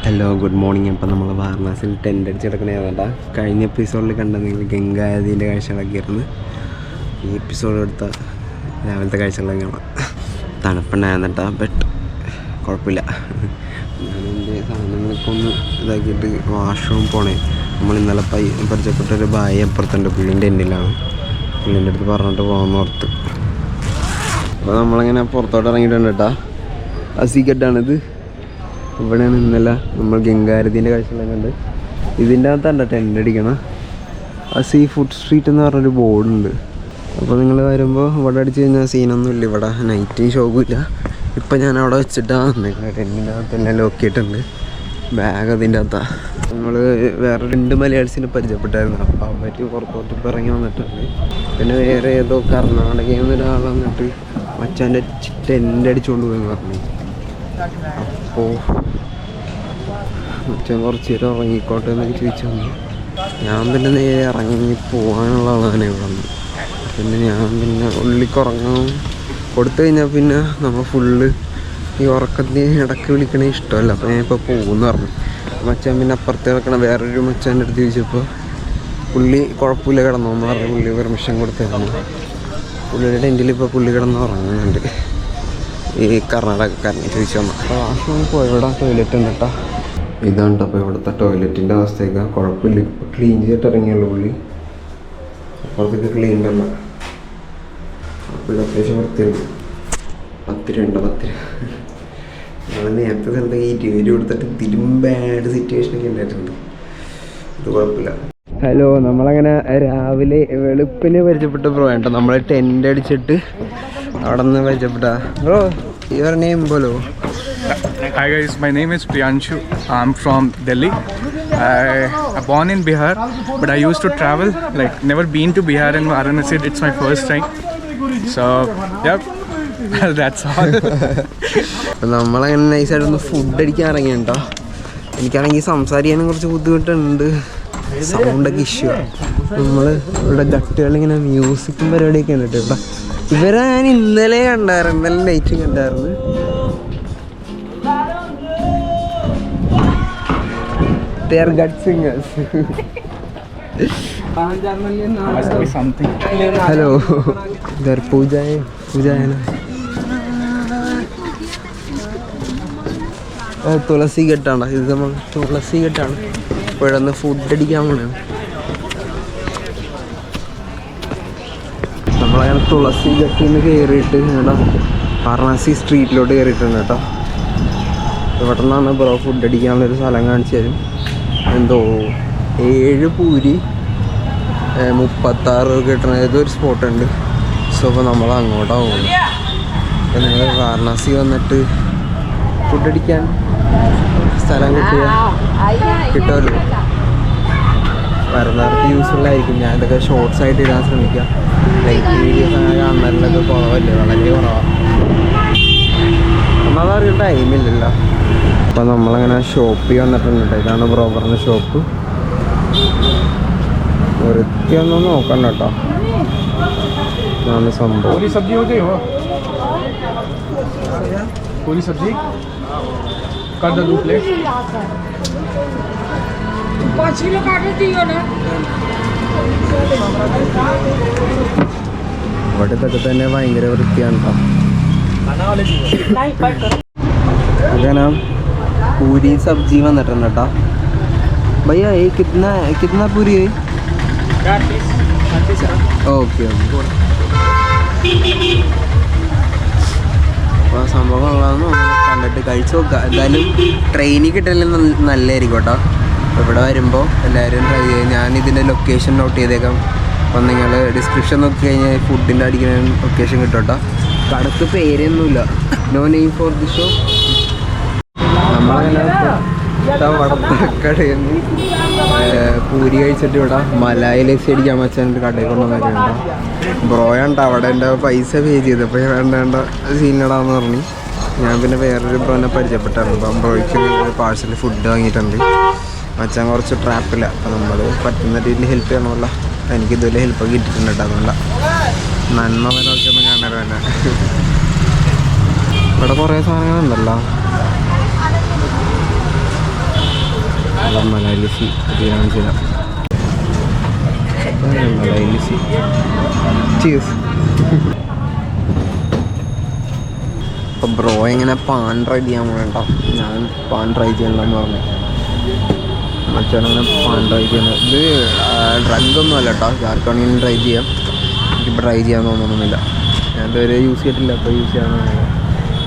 Hello good morning. അപ്പം നമ്മൾ വാരണാസിയിൽ tent അടിച്ച് കിടക്കണേതാ. കഴിഞ്ഞ എപ്പിസോഡിൽ കണ്ട നിങ്ങൾ ഗംഗാനദീൻ്റെ കാഴ്ചകളൊക്കെ ആയിരുന്നു. ഈ എപ്പിസോഡ് എടുത്ത രാവിലത്തെ കാഴ്ചകളൊക്കെ കാണാം. തണുപ്പുണ്ടായിരുന്നിട്ടാ, ബട്ട് കുഴപ്പമില്ല. ഞാനെൻ്റെ സാധനങ്ങളൊക്കെ ഒന്ന് ഇതാക്കിയിട്ട് വാഷ്റൂം പോണേ. നമ്മൾ ഇന്നലെ പരിചയപ്പെട്ടൊരു ബായി അപ്പുറത്തുണ്ട്, പുള്ളിൻ്റെ എൻഡിലാണ്. പുള്ളിൻ്റെ അടുത്ത് പറഞ്ഞിട്ട് പോകാമെന്ന് ഓർത്ത്. അപ്പോൾ നമ്മളിങ്ങനെ പുറത്തോട്ട് ഇറങ്ങിയിട്ടുണ്ട് കേട്ടോ. അസിഗഡാണിത്. ഇവിടെയാണ് ഇന്നലെ നമ്മൾ ഗംഗാരതീൻ്റെ കാഴ്ചകളൊക്കെ ഉണ്ട്. ഇതിൻ്റെ അകത്തല്ല ടെൻ്റ് അടിക്കണം. സീ ഫുഡ് സ്ട്രീറ്റ് എന്ന് പറഞ്ഞൊരു ബോർഡുണ്ട്. അപ്പോൾ നിങ്ങൾ വരുമ്പോൾ ഇവിടെ അടിച്ച് കഴിഞ്ഞാൽ സീനൊന്നുമില്ല. ഇവിടെ നൈറ്റ് ഷോപ്പില്ല. ഇപ്പം ഞാൻ അവിടെ വെച്ചിട്ടാണ് വന്നേക്കുന്നത്. ടെൻറ്റിൻ്റെ അകത്തെല്ലാം ലോക്ക് ചെയ്തിട്ടുണ്ട്. ബാഗ് അതിൻ്റെ അകത്താണ്. നമ്മൾ വേറെ 2 മലയാളീസിനെ പരിചയപ്പെട്ടായിരുന്നു. അപ്പോൾ അവർ പുറത്തോട്ട് ഇപ്പോൾ ഇറങ്ങി വന്നിട്ടുണ്ട്. പിന്നെ വേറെ ഏതോ കർണാടകയിൽ നിന്ന് ഒരാൾ വന്നിട്ട് മച്ചാൻ്റെ ടെൻ്റ് അടിച്ചുകൊണ്ട് പോയെന്ന് പറഞ്ഞു. അപ്പോൾ മച്ചാൻ കുറച്ച് നേരം ഉറങ്ങിക്കോട്ടെ എന്നൊക്കെ ചോദിച്ചു വന്നു. ഞാൻ പിന്നെ നേരെ ഇറങ്ങി പോകാനുള്ള ആളാണ് ഇവിടെ വന്നു. പിന്നെ ഞാൻ പിന്നെ ഉള്ളിലേക്ക് ഉറങ്ങാൻ കൊടുത്തു കഴിഞ്ഞാൽ പിന്നെ നമ്മൾ ഫുള്ള് ഈ ഉറക്കത്തിന് ഇടയ്ക്ക് വിളിക്കണേ ഇഷ്ടമല്ല. അപ്പോൾ ഞാൻ ഇപ്പോൾ പോകുമെന്ന് പറഞ്ഞു. മച്ചാൻ പിന്നെ അപ്പുറത്ത് കിടക്കണം വേറൊരു മച്ചാൻ്റെ അടുത്ത് ചോദിച്ചപ്പോൾ പുള്ളി കുഴപ്പമില്ല കിടന്നോന്ന് പറഞ്ഞു. പുള്ളി പെർമിഷൻ കൊടുത്തായിരുന്നു. പുള്ളിയുടെ ടെൻറ്റിൽ ഇപ്പോൾ പുള്ളി കിടന്ന് ഉറങ്ങുന്നുണ്ട്. ഈ കർണാടകക്കാരനെ ചോദിച്ചു വന്നു. അപ്പോൾ വാഷ്റൂമിൽ പോയി ഇവിടെ ടോയ്ലറ്റ് ഉണ്ട് കേട്ടോ. ഇതാണ് അപ്പോൾ ഇവിടുത്തെ ടോയ്ലറ്റിൻ്റെ അവസ്ഥയൊക്കെ കുഴപ്പമില്ല. ഇപ്പോൾ ക്ലീൻ ചെയ്തിട്ട് ഇറങ്ങിയുള്ളൂ പുള്ളി. അപ്പുറത്തേക്ക് ക്ലീൻ അല്ല. അപ്പോൾ അത്യാവശ്യം വൃത്തിയുണ്ട്. 10 രൂപ നമ്മൾ നേരത്തെ സ്ഥലത്ത് 20 രൂപ കൊടുത്തിട്ട് ഇതിലും ബാഡ് സിറ്റുവേഷനൊക്കെ ഉണ്ടായിട്ടുണ്ട്. ഇത് കുഴപ്പമില്ല. ഹലോ, നമ്മളങ്ങനെ രാവിലെ വെളുപ്പിനെ പരിചയപ്പെട്ട ബ്രോ കേട്ടോ. നമ്മൾ ടെൻ്റ് അടിച്ചിട്ട് അവിടെ നിന്ന് പരിചയപ്പെട്ട ബ്രോ. യുവർ നെയിം ബോലോ. Hi guys, my name is Priyanshu. I'm from Delhi. I'm born in Bihar, but I used to travel. Like, never been to Bihar and Varanasi. It's my first time. So, yep, that's all. നമ്മളങ്ങനെ നൈസായിട്ടൊന്ന് food അടിക്കാൻ ഇറങ്ങിയോ. എനിക്കാണെങ്കിൽ സംസാരിക്കാനും കുറച്ച് ബുദ്ധിമുട്ടുണ്ട്. സൗണ്ടൊക്കെ issue. നമ്മൾ ഇവിടെ ഗട്ടുകളിങ്ങനെ മ്യൂസിക്കും പരിപാടിയൊക്കെ ഉണ്ട് കേട്ടോ. ഇവരെ ഞാൻ ഇന്നലെ കണ്ടായിരുന്നു. ഇന്നലെ നൈറ്റ് കണ്ടായിരുന്നു. They are gut singers. Must be something. Hello. इधर पूजा है ना. തുളസി കെട്ടാണ് ഇത്. നമ്മൾ തുളസി കെട്ടാണ്. ഇവിടെ നിന്ന് ഫുഡ് അടിക്കാൻ പോണേ. നമ്മളങ്ങനെ തുളസി കെട്ടിൽ നിന്ന് കയറിയിട്ട് കേട്ടോ വാരണാസി സ്ട്രീറ്റിലോട്ട് കയറിയിട്ടുണ്ട് കേട്ടോ. ഇവിടെ നിന്നാണ് ബ്രോ ഫുഡ് അടിക്കാനുള്ളൊരു സ്ഥലം കാണിച്ചു തരും. എന്തോ 7 പൂരി 36 കിട്ടണ ഏതൊരു സ്പോട്ടുണ്ട്. സോ അപ്പോൾ നമ്മൾ അങ്ങോട്ടാണ് പോകുന്നത്. അപ്പോൾ നിങ്ങൾ വാരണാസി വന്നിട്ട് ഫുഡ് അടിക്കാൻ സ്ഥലം കിട്ടുമല്ലോ. വരുന്നവർക്ക് യൂസ്ഫുൾ ആയിരിക്കും. ഞാൻ ഇതൊക്കെ ഷോർട്സ് ആയിട്ട് ഇടാൻ ശ്രമിക്കാം. ലൈക്ക് വീഡിയോസ് അങ്ങനെ കാണുന്നതിലൊക്കെ കുറവല്ലേ, വളരെ കുറവാണ്. ഒന്നാമത് അറിയാൻ ടൈമില്ലല്ലോ. അപ്പോൾ നമ്മളങ്ങനെ ഷോപ്പിൽ വന്നിട്ടുണ്ട് കേട്ടോ. ഇതാണ് ബ്രോ പറഞ്ഞ ഷോപ്പ്. വൃത്തിയൊന്നും നോക്കണ്ട കേട്ടോ. ഇതാണ് സംഭവം. पूरी सब्जी कर दो 2 प्लेट. 5 किलो काट दियो ना. ഇവിടത്തൊക്കെ തന്നെ ഭയങ്കര വൃത്തിയാണ് കേട്ടോ. അങ്ങനെ പൂരി സബ്ജി വന്നിട്ടുണ്ട് കേട്ടോ. ഭയ്യ ये कितना पूरी है? ഓക്കെ. അപ്പോൾ സംഭവങ്ങളാണെന്ന് കണ്ടിട്ട് കഴിച്ചു നോക്കുക. എന്തായാലും ട്രെയിനിൽ കിട്ടില്ലെങ്കിൽ നല്ലതായിരിക്കും കേട്ടോ. ഇവിടെ വരുമ്പോൾ എല്ലാവരും ട്രൈ ചെയ്യും. ഞാനിതിൻ്റെ ലൊക്കേഷൻ നോട്ട് ചെയ്തേക്കാം. അപ്പം നിങ്ങൾ ഡിസ്ക്രിപ്ഷൻ നോക്കി കഴിഞ്ഞാൽ ഫുഡിൻ്റെ അടിക്കുന്ന ലൊക്കേഷൻ കിട്ടും കേട്ടോ. കടക്ക് പേരൊന്നുമില്ല. No name for the show. നമ്മളങ്ങനെ വടക്കടയിൽ നിന്ന് പൂരി കഴിച്ചിട്ട് ഇവിടെ മലായി ലസ്സി അടിക്കാൻ വെച്ചാൽ കടയിൽ കൊണ്ടുവന്നൊക്കെയുണ്ടോ. ബ്രോയുണ്ട് അവിടെ എൻ്റെ പൈസ പേ ചെയ്തപ്പോൾ വേണ്ട സീനിടാന്ന് പറഞ്ഞു. ഞാൻ പിന്നെ വേറൊരു ബ്രോനെ പരിചയപ്പെട്ടായിരുന്നു. അപ്പം ബ്രോയ്ക്ക് പാഴ്സൽ ഫുഡ് വാങ്ങിയിട്ടുണ്ട്. മച്ചാൻ കുറച്ച് ട്രാപ്പില്ല. അപ്പോൾ നമ്മൾ പറ്റുന്ന രീതിയിൽ ഹെൽപ്പ് ചെയ്യണമല്ലോ. എനിക്കിതുവരെ ഹെൽപ്പൊക്കെ കിട്ടിയിട്ടുണ്ട് കേട്ടോ. അതുകൊണ്ട നന്മ നോക്കിയൊന്നും കാണാറ് തന്നെ. ഇവിടെ കുറേ സാധനങ്ങളുണ്ടല്ലോ. നമ്മളെ മലയാളിസി തീരാൻ ചെയ്യാം. മലയാളിസി ചീസ്. അപ്പം ബ്രോ ഇങ്ങനെ പാൻ ട്രൈ ചെയ്യാൻ വേണ്ട, ഞാൻ പാൻ ട്രൈ ചെയ്യണമെന്ന് പറഞ്ഞു. മറ്റങ്ങനെ പാൻ ട്രൈ ചെയ്യുന്നത് ഇത് ഡ്രഗൊന്നും അല്ല കേട്ടോ. ആർക്കാണെങ്കിലും ട്രൈ ചെയ്യാം. എനിക്ക് ട്രൈ ചെയ്യാൻ തോന്നുന്നില്ല. ഞാൻ ഇതുവരെ യൂസ് ചെയ്തിട്ടില്ല, അപ്പോൾ യൂസ് ചെയ്യാൻ തോന്നുന്നില്ല.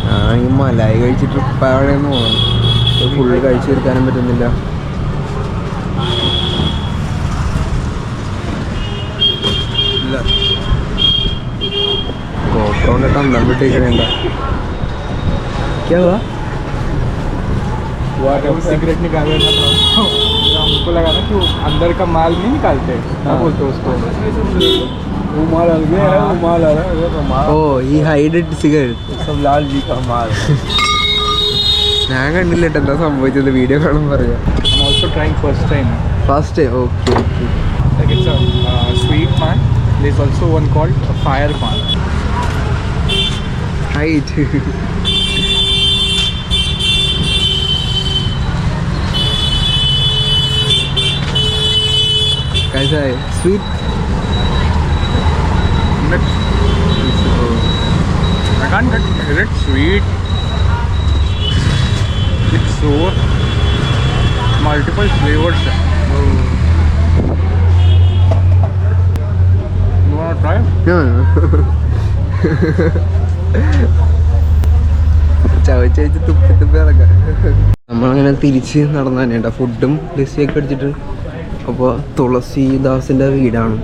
ഞാനെങ്കിൽ മലായി കഴിച്ചിട്ട് ഇപ്പം എവിടെയെന്ന് പോകണം. ഫുള്ള് കഴിച്ചു തീർക്കാനും പറ്റുന്നില്ല. ഇല്ല കോപ്പറോണ്ടിട്ട് അന്തം വിട്ടേക്കണേണ്ട. क्या हुआ? सिगरेट निकालना था, हमको लगा ना कि वो अंदर का माल नहीं निकालते, क्या बोलते हैं उसको, वो माल अलग है, वो माल अलग है, वो माल ഓ ഈ ഹൈഡ് സിഗരറ്റ് सब लाल जी का माल. ഞാൻ കണ്ടില്ല കേട്ടോ എന്താ സംഭവിച്ചത്. വീഡിയോ കാണുമ്പോൾ പറയാം. I'm also trying first time. First okay okay. Like it's a sweet pan. There's also one called a fire pan. Height कैसा है? Sweet? I can't get it. Is it sweet? It's so multiple flavors. You wanna try? ചവച്ച് തുപ്പി തുപ്പി ഇറക്കാം. നമ്മളങ്ങനെ തിരിച്ച് നടന്നു തന്നെ കേട്ടോ. ഫുഡും ലിസ്റ്റൊക്കെ അടിച്ചിട്ട്. അപ്പോൾ തുളസീദാസിൻ്റെ വീടാണ്.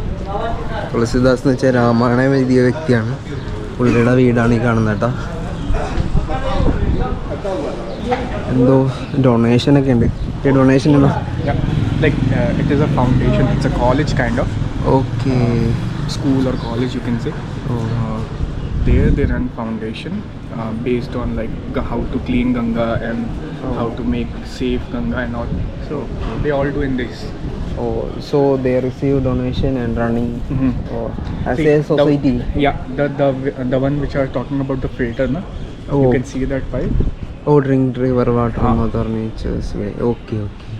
തുളസീദാസ് എന്ന് വെച്ചാൽ രാമായണം എഴുതിയ വ്യക്തിയാണ്. പുള്ളിയുടെ വീടാണ് ഈ കാണുന്നത് കേട്ടോ. എന്തോ ഡൊണേഷനൊക്കെ ഉണ്ട്. ഈ ഡൊണേഷൻ ഉണ്ടോ? Yeah, like it is a foundation. It's a college kind of. Okay. School or college you can say. There they run foundation based on like how to clean Ganga and how to make safe Ganga and all. So they all do in this. Oh, so they receive donation and running as See, a society. The one which I was talking about, the filter, na? Oh. You can see that pipe. Oh, drink river water, Mother Nature's way. Okay, okay.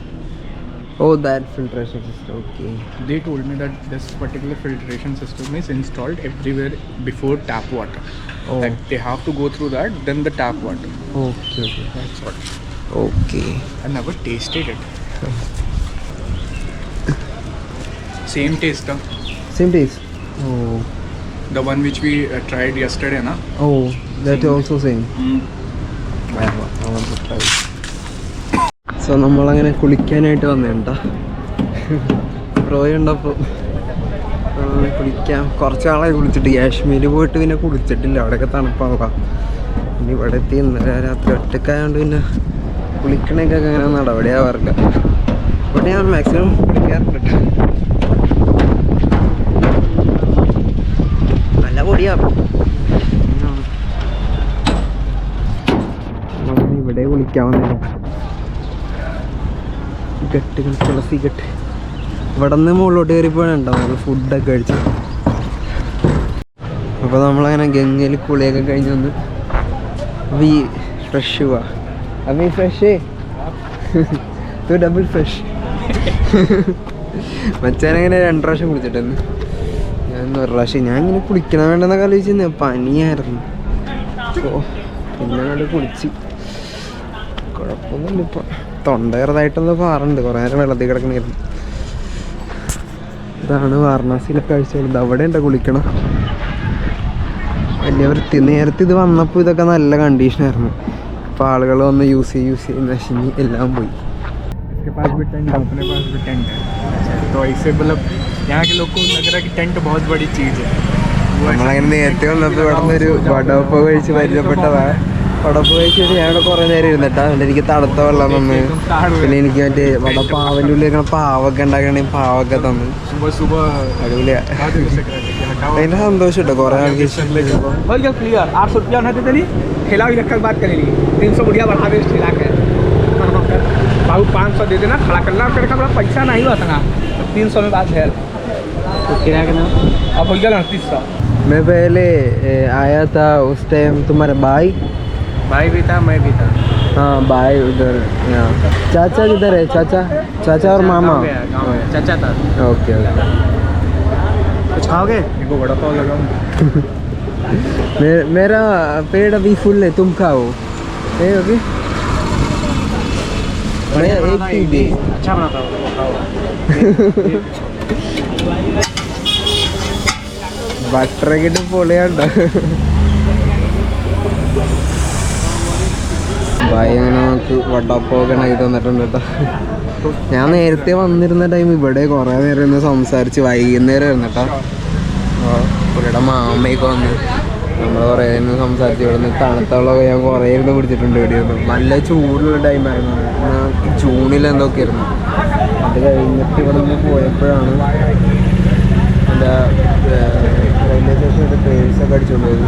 Oh, that filtration system. Okay. They told me that this particular filtration system is installed everywhere before tap water. Oh. Like they have to go through that, then the tap water. Okay, okay. That's what. Okay. I never tasted it. Same taste, huh? Same taste. Oh. The one which we tried yesterday, na? Oh, that Same. also same. Mm. I want to try. So നമ്മളങ്ങനെ കുളിക്കാനായിട്ട് വന്നേട്ടാ. പ്രോയുണ്ടപ്പോൾ കുളിക്കാം. കുറച്ച് നാളായി കുളിച്ചിട്ട്. കാശ്മീർ പോയിട്ട് പിന്നെ കുളിച്ചിട്ടില്ല. അവിടെയൊക്കെ തണുപ്പാണല്ലോ. പിന്നെ ഇവിടെ എത്തി ഇന്നലെ രാത്രി ഒറ്റക്കായതുകൊണ്ട് പിന്നെ കുളിക്കണേക്കൊക്കെ അങ്ങനെ നടപടിയാവാറില്ല. ഇവിടെ ഞാൻ മാക്സിമം കുളിക്കാറുണ്ട് കേട്ടോ. നല്ല പൊടിയാണ്. ഇവിടെ കുളിക്കാൻ വന്നേക്കാം. കെട്ടുകൾ, തുളസി കെട്ട്. ഇവിടെ നിന്ന് മുകളിലോട്ട് കയറിപ്പോഴുണ്ടോ നമ്മൾ ഫുഡൊക്കെ കഴിച്ചു. അപ്പോൾ നമ്മളങ്ങനെ ഗംഗയിൽ കുളിയൊക്കെ കഴിഞ്ഞ് വന്ന് അപ്പൊ ഈ ഫ്രഷ് പോവാ. അപ്പൊ ഈ ഫ്രഷ് ഡബിൾ ഫ്രഷ്. മച്ചാനങ്ങനെ 2 പ്രാവശ്യം കുളിച്ചിട്ടെന്ന്. ഞാൻ 1 പ്രാവശ്യം. ഞാൻ ഇങ്ങനെ കുളിക്കണം വേണ്ടെന്നൊക്കെ ആലോചിച്ചു. പനിയായിരുന്നു. അപ്പോൾ പിന്നെ അങ്ങോട്ട് കുളിച്ച്. കുഴപ്പമൊന്നുമില്ല. ഇപ്പം തൊണ്ട ചെറുതായിട്ടൊന്ന് പാറുണ്ട്. കുറേ നേരം വെള്ളത്തിൽ കിടക്കണമായിരുന്നു. ഇതാണ് വാരണാസിയിലെ കാഴ്ചകൾ. ഇത് അവിടെ ഉണ്ട് കുളിക്കണം. വലിയ വൃത്തി. നേരത്തെ ഇത് വന്നപ്പോൾ ഇതൊക്കെ നല്ല കണ്ടീഷനായിരുന്നു. അപ്പോൾ ആളുകൾ വന്ന് യൂസ് ചെയ്ത് നശിഞ്ഞ് എല്ലാം പോയി. इसके पास भी टेंट है, अपने पास भी टेंट है. तो ऐसे मतलब यहाँ के लोग को लग रहा है कि टेंट बहुत बड़ी चीज़ है. നമ്മളങ്ങനെ നേരത്തെ വന്നപ്പോൾ ഇവിടെ നിന്നൊരു വടവപ്പ് കഴിച്ച് പരിചയപ്പെട്ടതാണ്. വടപ്പ് കഴിച്ചിട്ട് ഞാനിവിടെ കുറേ നേരം ഇരുന്നിട്ടാ. എനിക്ക് തണുത്ത വെള്ളം തന്ന്. പിന്നെ എനിക്ക് മറ്റേ പാവൻ്റെ ഉള്ളിൽ പാവൊക്കെ ഉണ്ടാക്കണേ പാവൊക്കെ തന്ന്. അടിപൊളിയാണ്. അതിൻ്റെ സന്തോഷം കേട്ടോ. കുറേ ആൾക്ക് क्लियर 800 रुपया ना देते नहीं ठेला भी रखकर बात करेंगे 300 बढ़िया बढ़ा दे ठेला के बाबू 500 दे देना खड़ा करना फिर का पैसा नहीं हुआ था 300 में बात है तो किराया का नाम अब हो गया 300. मैं पहले आया था उस टाइम तुम्हारा भाई भी था मैं भी था. हाँ भाई उधर. चाचा किधर है? चाचा चाचा और मामा गाँव में चाचा था। ओके ओके कुछ खाओगे? इनको बड़ा पाव लगाऊं। मेरा पेट अभी फुल है, तुम खाओ। ओके मैं एक पीस दे। अच्छा बनाता हूँ, वो खाओ। ബട്ടർ ഒക്കെ ഇട്ട് പൊളിയാണ്ടോ. ഭായി അങ്ങനെ നമുക്ക് വടപ്പൊക്കെ ഉണ്ടാക്കി തന്നിട്ടുണ്ട് കേട്ടോ. ഞാൻ നേരത്തെ വന്നിരുന്ന ടൈം ഇവിടെ കുറേ നേരം ഇരുന്ന് സംസാരിച്ച് വൈകുന്നേരം ആയിരുന്നു കേട്ടോ. പുള്ളിയുടെ മാമയൊക്കെ വന്ന് നമ്മൾ കുറേ ഇരുന്ന് സംസാരിച്ച് ഇവിടെ നിന്ന് തണുത്തുള്ളതൊക്കെ ഞാൻ കുറേ ഇരുന്ന് പിടിച്ചിട്ടുണ്ട്. ഇവിടെ ഇരുന്ന് നല്ല ചൂടുള്ള ടൈമായിരുന്നു, ജൂണിൽ എന്തൊക്കെ ആയിരുന്നു. അത് കഴിഞ്ഞിട്ട് ഇവിടെ നിന്ന് പോയപ്പോഴാണ് എൻ്റെ റെയിൽവേ സ്റ്റേഷനിൽ പേഴ്സൊക്കെ അടിച്ചുകൊണ്ട് പോയത്.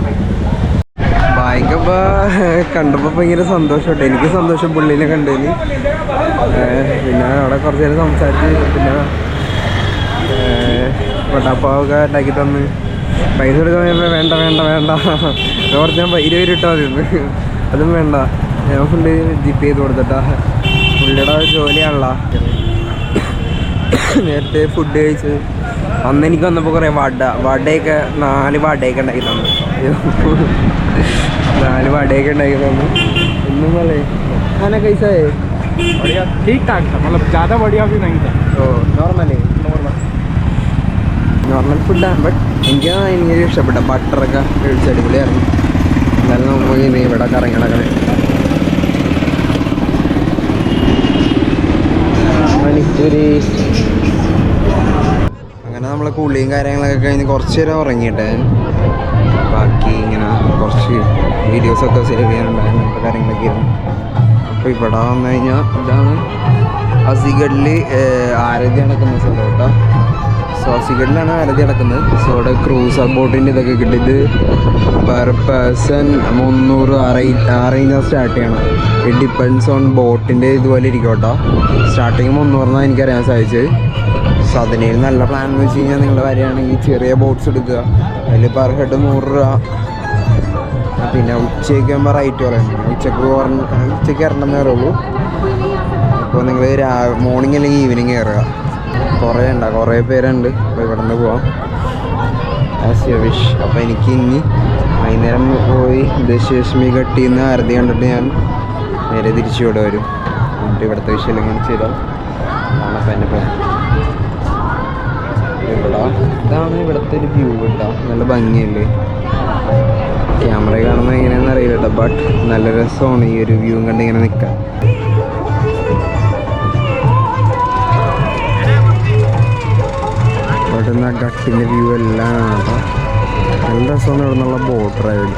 ബായിക്കപ്പോൾ കണ്ടപ്പോൾ ഭയങ്കര സന്തോഷമുണ്ട്. എനിക്ക് സന്തോഷം പുള്ളീനെ കണ്ടതിന്. പിന്നെ അവിടെ കുറച്ച് നേരം സംസാരിച്ച് പിന്നെ വടാപ്പാവൊക്കെ ഉണ്ടാക്കി തന്ന് പൈസ എടുക്കാൻ വേണ്ട വേണ്ട വേണ്ട കുറച്ച് ഞാൻ 20 ഇട്ടാൽ മതിയിരുന്നു. അതും വേണ്ട, ഞാൻ ഫുള്ള് ജിപ്പ് ചെയ്ത് കൊടുത്തിട്ടാ. പുള്ളിയുടെ ജോലിയാണല്ലോ. നേരത്തെ ഫുഡ് കഴിച്ച് അന്ന് എനിക്ക് വന്നപ്പോൾ കുറേ വടയൊക്കെ 4 വടയൊക്കെ ഉണ്ടാക്കി തന്നു. 4 വടയൊക്കെ ഉണ്ടാക്കി തന്നു. ഒന്നും പോലെ खाना कैसा है? बढ़िया ठीक ठाक था, मतलब ज़्यादा बढ़िया भी नहीं था। ഓ നോർമലി നോർമൽ ഫുഡാണ്. ബട്ട് എനിക്ക് ഇഷ്ടപ്പെട്ട ബട്ടറൊക്കെ കഴിച്ച് അടിപൊളിയായിരുന്നു. എന്നാലും നമുക്ക് ഇനി ഇവിടെ കറങ്ങി നടക്കണേ. അങ്ങനെ നമ്മൾ കുളിയും കാര്യങ്ങളൊക്കെ കഴിഞ്ഞ് കുറച്ച് നേരം ഉറങ്ങിയിട്ടേ. ബാക്കി ഇങ്ങനെ കുറച്ച് വീഡിയോസൊക്കെ സേവ് ചെയ്യാനുണ്ടായിരുന്നു, അങ്ങനത്തെ കാര്യങ്ങളൊക്കെ ആയിരുന്നു. അപ്പോൾ ഇവിടെ വന്നു കഴിഞ്ഞാൽ ഇതാണ് അസിഗഡിൽ ആരതി നടക്കുന്ന സ്ഥലം കേട്ടോ. സോ അസിഗഡിലാണ് ആരതി നടക്കുന്നത്. സോ അവിടെ ക്രൂസർ ബോട്ടിൻ്റെ ഇതൊക്കെ കിട്ടി. ഇത് പെർ പേഴ്സൺ 300 6 സ്റ്റാർട്ട് ചെയ്യണം. ഇറ്റ് ഡിപ്പെൻഡ്സ് ഓൺ ബോട്ടിൻ്റെ ഇതുപോലെ ഇരിക്കും കേട്ടോ. സ്റ്റാർട്ടിങ് 300 എനിക്കറിയാൻ സാധിച്ചത്. സോ അതിനേലും നല്ല പ്ലാൻ എന്ന് വെച്ച് കഴിഞ്ഞാൽ നിങ്ങൾ വരികയാണെങ്കിൽ ചെറിയ ബോട്ട്സ് എടുക്കുക. അതിൽ പെർ ഹെഡ് 100 രൂപ. പിന്നെ ഉച്ചയ്ക്ക് ആകുമ്പോൾ റേറ്റ് പറയുന്നത് ഉച്ചയ്ക്ക് ഇറങ്ങുന്നേ ഉള്ളൂ. അപ്പോൾ നിങ്ങൾ മോർണിംഗ് അല്ലെങ്കിൽ ഈവനിങ് കയറുക. കുറേ പേരുണ്ട്. അപ്പോൾ ഇവിടെ നിന്ന് പോവാം ആസ് യു വിഷ്. അപ്പോൾ എനിക്ക് ഇനി വൈകുന്നേരം പോയി ദശലക്ഷ്മി കട്ടിയിൽ നിന്ന് ആരതി കണ്ടിട്ട് ഞാൻ നേരെ തിരിച്ചു ഇവിടെ വരും. എന്നിട്ട് ഇവിടുത്തെ വിഷയം ഇങ്ങനെ ചെയ്താൽ കാണാൻ എൻ്റെ പ്ലാൻ. ഇതാണ് ഇവിടുത്തെ ഒരു വ്യൂ കേട്ടോ. നല്ല ഭംഗിയല്ലേ. ക്യാമറ കാണുന്നത് എങ്ങനെയാണെന്ന് അറിയില്ല കേട്ടോ. ബട്ട് നല്ല രസമാണ് ഈ ഒരു വ്യൂ കണ്ട് ഇങ്ങനെ നിൽക്കാൻ. ഇവിടെ നിന്ന് ഗട്ടിൻ്റെ വ്യൂ എല്ലാം കേട്ടോ. നല്ല രസമാണ് ഇവിടെ നിന്നുള്ള ബോട്ട് റൈഡ്.